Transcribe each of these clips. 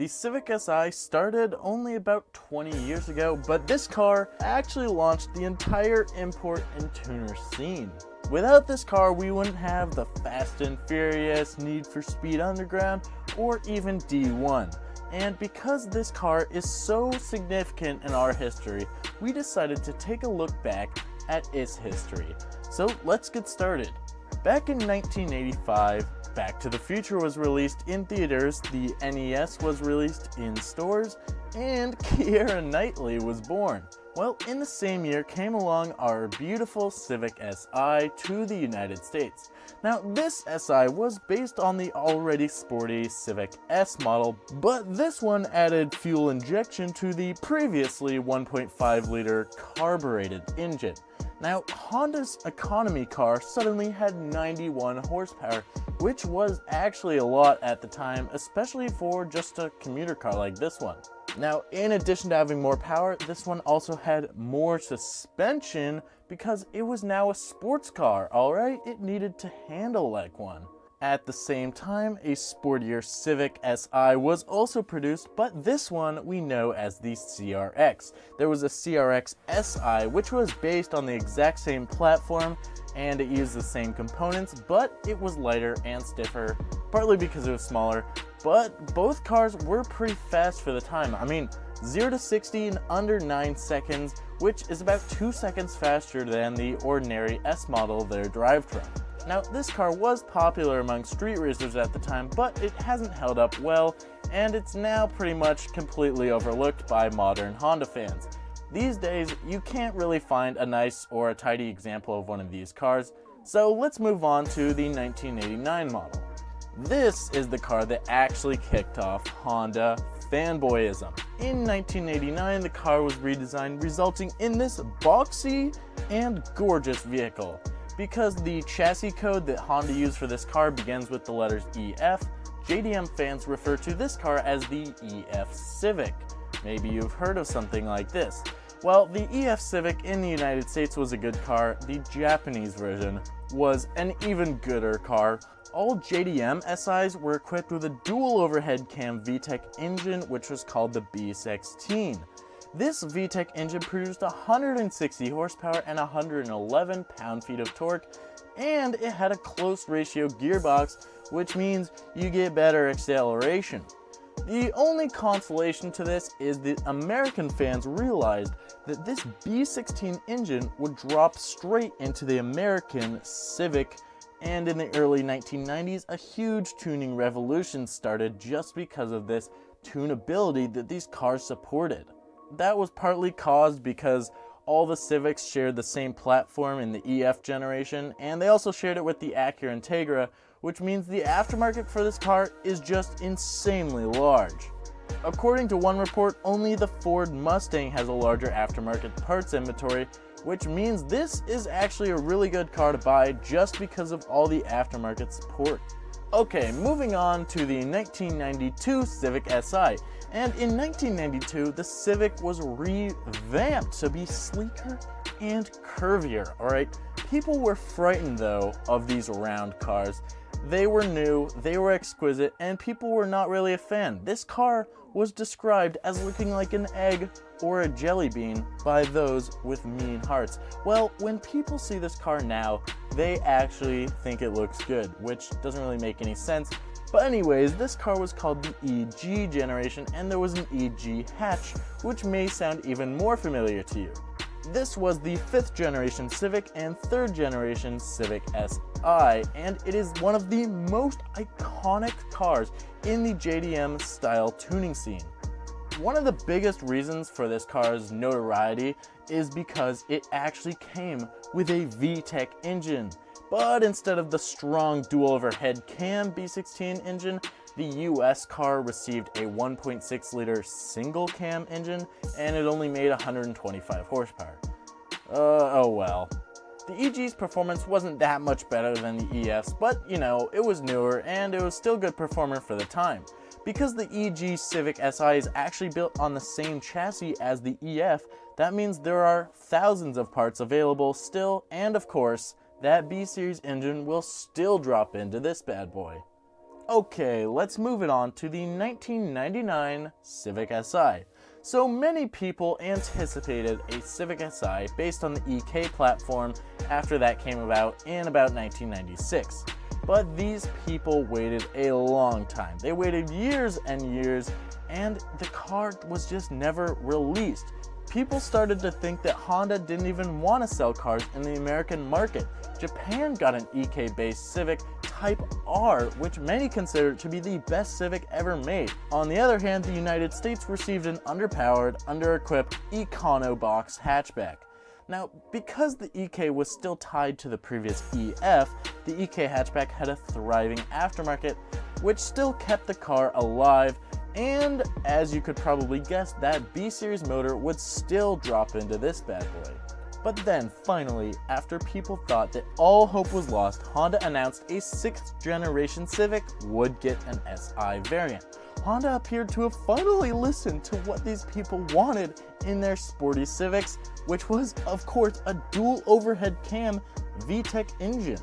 The Civic Si started only about 20 years ago, but this car actually launched the entire import and tuner scene. Without this car, we wouldn't have the Fast and Furious, Need for Speed Underground, or even D1. And because this car is so significant in our history, we decided to take a look back at its history. So let's get started. Back in 1985, Back to the Future was released in theaters, the NES was released in stores, and Keira Knightley was born. Well, in the same year came along our beautiful Civic Si to the United States. Now, this Si was based on the already sporty Civic S model, but this one added fuel injection to the previously 1.5-liter carbureted engine. Now, Honda's economy car suddenly had 91 horsepower, which was actually a lot at the time, especially for just a commuter car like this one. Now, in addition to having more power, this one also had more suspension because it was now a sports car, alright? It needed to handle like one. At the same time, a sportier Civic Si was also produced, but this one we know as the CRX. There was a CRX Si, which was based on the exact same platform, and it used the same components, but it was lighter and stiffer, partly because it was smaller, but both cars were pretty fast for the time. I mean, 0 to 60 in under 9 seconds, which is about 2 seconds faster than the ordinary S model they're derived from. Now, this car was popular among street racers at the time, but it hasn't held up well, and it's now pretty much completely overlooked by modern Honda fans. These days, you can't really find a nice or a tidy example of one of these cars, so let's move on to the 1989 model. This is the car that actually kicked off Honda fanboyism. In 1989, the car was redesigned, resulting in this boxy and gorgeous vehicle. Because the chassis code that Honda used for this car begins with the letters EF, JDM fans refer to this car as the EF Civic. Maybe you've heard of something like this. Well, the EF Civic in the United States was a good car. The Japanese version was an even gooder car. All JDM SIs were equipped with a dual overhead cam VTEC engine, which was called the B16. This VTEC engine produced 160 horsepower and 111 pound-feet of torque, and it had a close ratio gearbox, which means you get better acceleration. The only consolation to this is that American fans realized that this B16 engine would drop straight into the American Civic, and in the early 1990s, a huge tuning revolution started just because of this tunability that these cars supported. That was partly caused because all the Civics shared the same platform in the EF generation, and they also shared it with the Acura Integra, which means the aftermarket for this car is just insanely large. According to one report, only the Ford Mustang has a larger aftermarket parts inventory, which means this is actually a really good car to buy just because of all the aftermarket support. Okay, moving on to the 1992 Civic Si. And in 1992, the Civic was revamped to be sleeker and curvier, alright? People were frightened, though, of these round cars. They were new, they were exquisite, and people were not really a fan. This car was described as looking like an egg or a jelly bean by those with mean hearts. Well, when people see this car now, they actually think it looks good, which doesn't really make any sense. But anyways, this car was called the EG generation, and there was an EG hatch, which may sound even more familiar to you. This was the 5th generation Civic and 3rd generation Civic Si, and it is one of the most iconic cars in the JDM style tuning scene. One of the biggest reasons for this car's notoriety is because it actually came with a VTEC engine. But instead of the strong dual overhead cam B16 engine, the US car received a 1.6-liter single cam engine, and it only made 125 horsepower. Oh well. The EG's performance wasn't that much better than the EF's, but you know, it was newer and it was still good performer for the time. Because the EG Civic Si is actually built on the same chassis as the EF, that means there are thousands of parts available still, and of course, that B-Series engine will still drop into this bad boy. Okay, let's move it on to the 1999 Civic Si. So many people anticipated a Civic Si based on the EK platform after that came about in about 1996. But these people waited a long time. They waited years and years, and the car was just never released. People started to think that Honda didn't even want to sell cars in the American market. Japan got an EK-based Civic Type R, which many consider to be the best Civic ever made. On the other hand, the United States received an underpowered, under-equipped Econo box hatchback. Now, because the EK was still tied to the previous EF, the EK hatchback had a thriving aftermarket, which still kept the car alive, and as you could probably guess, that B-Series motor would still drop into this bad boy. But then, finally, after people thought that all hope was lost, Honda announced a 6th generation Civic would get an SI variant. Honda appeared to have finally listened to what these people wanted in their sporty Civics, which was, of course, a dual overhead cam VTEC engine.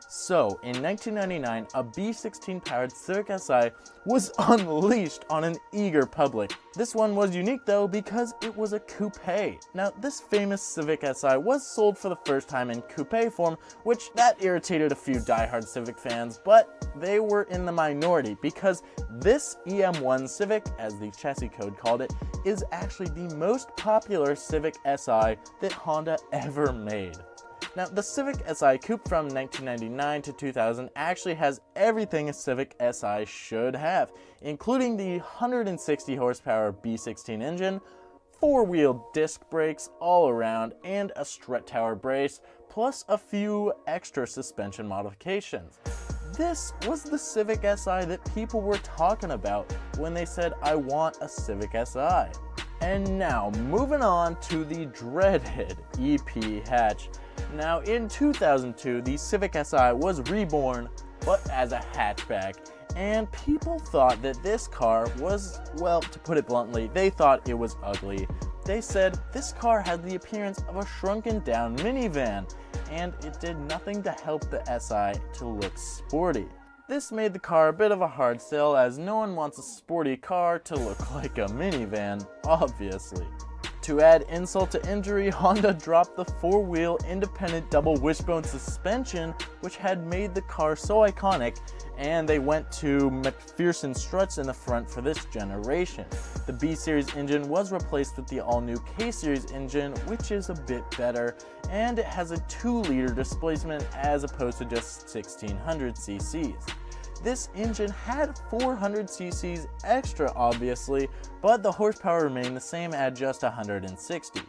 So, in 1999, a B16 powered Civic Si was unleashed on an eager public. This one was unique though because it was a coupe. Now, this famous Civic Si was sold for the first time in coupe form, which that irritated a few diehard Civic fans, but they were in the minority because this EM1 Civic, as the chassis code called it, is actually the most popular Civic Si that Honda ever made. Now, the Civic Si Coupe from 1999 to 2000 actually has everything a Civic Si should have, including the 160 horsepower B16 engine, 4-wheel disc brakes all around, and a strut tower brace, plus a few extra suspension modifications. This was the Civic Si that people were talking about when they said, "I want a Civic Si." And now, moving on to the dreaded EP hatch. Now, in 2002, the Civic Si was reborn, but as a hatchback, and people thought that this car was, well, to put it bluntly, they thought it was ugly. They said this car had the appearance of a shrunken down minivan, and it did nothing to help the Si to look sporty. This made the car a bit of a hard sell, as no one wants a sporty car to look like a minivan, obviously. To add insult to injury, Honda dropped the 4-wheel independent double wishbone suspension, which had made the car so iconic, and they went to McPherson struts in the front for this generation. The B-Series engine was replaced with the all-new K-Series engine, which is a bit better, and it has a 2-liter displacement as opposed to just 1600 cc's. This engine had 400 cc's extra, obviously, but the horsepower remained the same at just 160.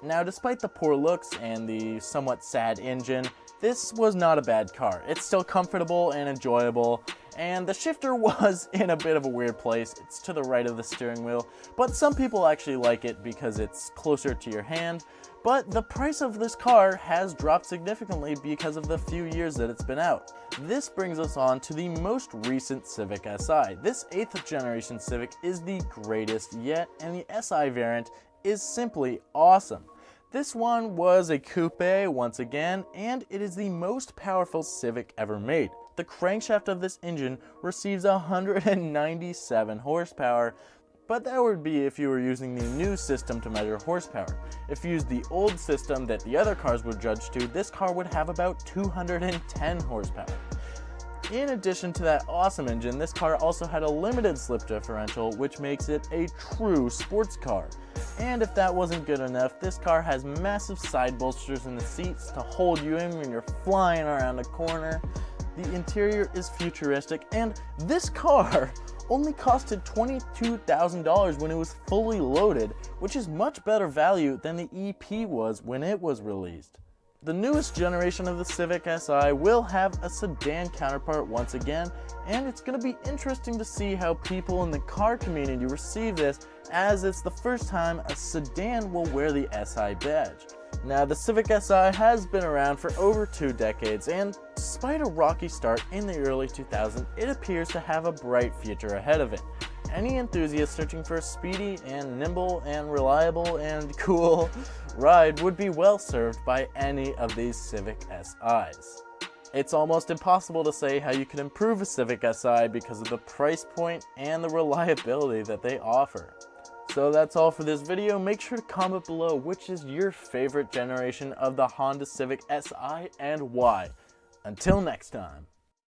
Now, despite the poor looks and the somewhat sad engine, this was not a bad car. It's still comfortable and enjoyable, and the shifter was in a bit of a weird place. It's to the right of the steering wheel, but some people actually like it because it's closer to your hand. But the price of this car has dropped significantly because of the few years that it's been out. This brings us on to the most recent Civic Si. This 8th generation Civic is the greatest yet, and the Si variant is simply awesome. This one was a coupe once again, and it is the most powerful Civic ever made. The crankshaft of this engine receives 197 horsepower, but that would be if you were using the new system to measure horsepower. If you used the old system that the other cars were judged to, this car would have about 210 horsepower. In addition to that awesome engine, this car also had a limited slip differential, which makes it a true sports car. And if that wasn't good enough, this car has massive side bolsters in the seats to hold you in when you're flying around a corner. The interior is futuristic, and this car only costed $22,000 when it was fully loaded, which is much better value than the EP was when it was released. The newest generation of the Civic Si will have a sedan counterpart once again, and it's going to be interesting to see how people in the car community receive this, as it's the first time a sedan will wear the Si badge. Now, the Civic Si has been around for over 2 decades, and despite a rocky start in the early 2000s, it appears to have a bright future ahead of it. Any enthusiast searching for a speedy and nimble and reliable and cool ride would be well served by any of these Civic Si's. It's almost impossible to say how you can improve a Civic Si because of the price point and the reliability that they offer. So that's all for this video. Make sure to comment below which is your favorite generation of the Honda Civic Si and why. Until next time.